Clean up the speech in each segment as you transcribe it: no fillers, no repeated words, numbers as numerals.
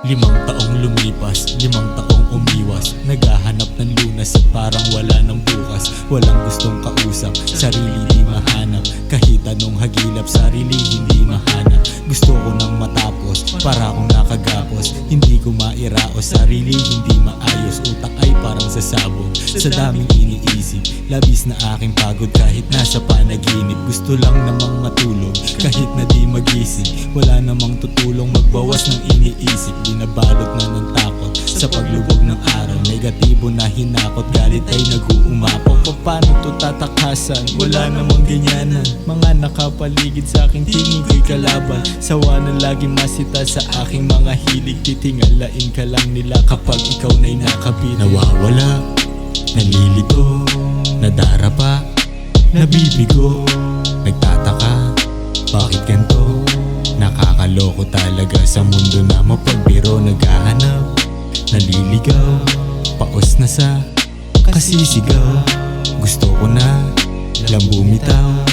5 taong lumipas, 5 taong umiwas, naghahanap ng lunas at parang wala ng bukas. Walang gustong kausap, sarili di mahanap. Kahit anong hagilap, sarili hindi mahanap. Gusto ko nang matapos, para akong nakagapos. Hindi ko mairaos, sarili hindi maayos. Utak ay parang sasabog, sa daming iniisip. Labis na aking pagod kahit nasa panaginip. Gusto lang namang matulog, kahit na di magising. Wala namang tutulong magbawas ng iniisip. Binabalot na ng takot sa paglubog ng araw. Negatibo na hinakot, galit ay nag-uumapaw. Paano to tatakasan? Wala namang ganyanan. Mga nakapaligid sa aking tingin ko'y kalaban. Sawa na lagi masita sa aking mga hilig. Titingalain ka lang nila kapag ikaw na'y nakabit. Nawawala, nalilito, nadarapa, nabibigo, nagtataka, bakit ganito? Nakakaloko talaga sa mundo na mapagbiro. Naghahanap, naliligaw, paos na sa kasisigaw. Gusto ko na lang bumitaw,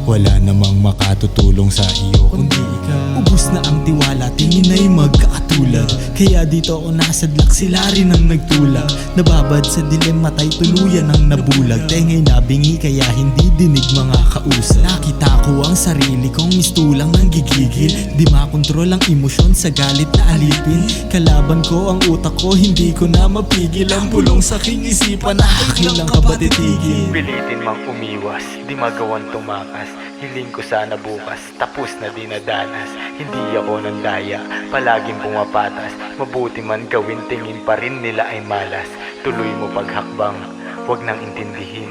wala namang makatutulong sa iyo kundi ikaw. Ubus na ang tiwala, tingin ay magkakatulad. Kaya dito ako nasadlak, sila rin ang nagtulak. Nababad sa dilim, matay tuluyan ang nabulag. Tengay nabingi kaya hindi dinig mga kausap. Nakita ko ang sarili kong mistulang nang gigigil. Di makontrol ang emosyon sa galit na alipin. Kalaban ko ang utak ko, hindi ko na mapigil. Ang bulong sa aking isipan na akin lang kabatitigil. Pilitin mang umiwas, di magawan tumakas. Hiling ko sana bukas, tapos na dinadanas. Hindi ako nandaya, palaging pumapatas. Mabuti man gawin, tingin pa rin nila ay malas. Tuloy mo paghakbang, wag nang intindihin.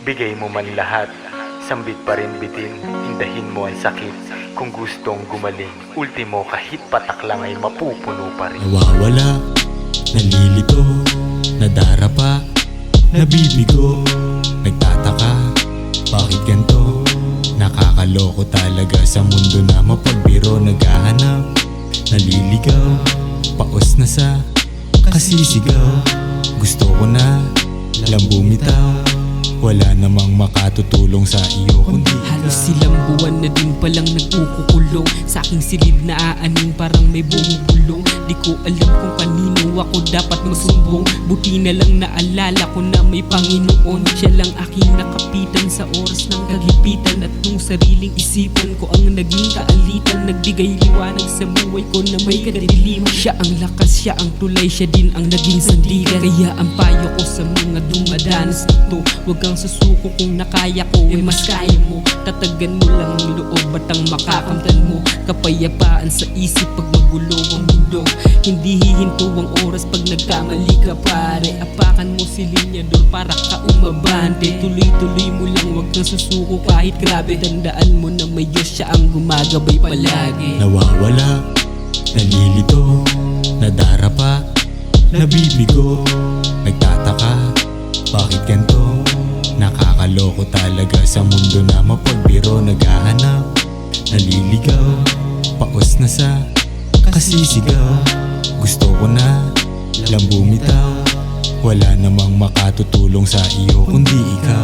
Bigay mo man lahat, sambit pa rin bitin. Indahin mo ang sakit, kung gustong gumaling. Ultimo kahit patak lang ay mapupuno pa rin. Nawawala, nalilito, nadarapa, nabibigo, nagtataka, bakit ganito? Nakakaloko talaga sa mundo na mapagbiro. Naghahanap, naliligaw, paos na sa kasisigaw. Gusto ko na lang bumitaw, wala namang makatutulong sa iyo kundi halos silang buwan na din palang nagkukukulong. Sa aking silid na aaning parang may bumubulong. Di ko alam kung kanino ako dapat masumbong. Buti na lang naalala ko na may Panginoon. Siya lang aking nakapitan sa oras ng kagipitan. At nung sariling isipan ko ang naging kaalitan. Nagbigay liwanag sa buhay ko na may kadiliman. Siya ang lakas, siya ang tulay, siya din ang naging sandigan. Kaya ang payo ko sa mga dumadanas nito, huwag kang susuko kung nakaya ko, mas kaya mo. Tatagan mo lang ang loob at ang makakamtan mo. Kapayapaan sa isip pag magulo ang mundo. Hindi hihinto ang oras pag nagkamali ka pare. Apakan mo si linyador para ka umabante. Tuloy-tuloy mo lang, huwag kang susuko kahit grabe. Tandaan mo na may Diyos, siya ang gumagabay palagi. nawawala, nalilito, nadarapa, nabibigo, nagtataka, bakit ganito? Nakakaloko talaga sa mundo na mapagbiro. Naghahanap, naliligaw, paos na sa kasisigaw. Gusto ko na lang bumitaw, wala namang makatutulong sa iyo kundi ikaw.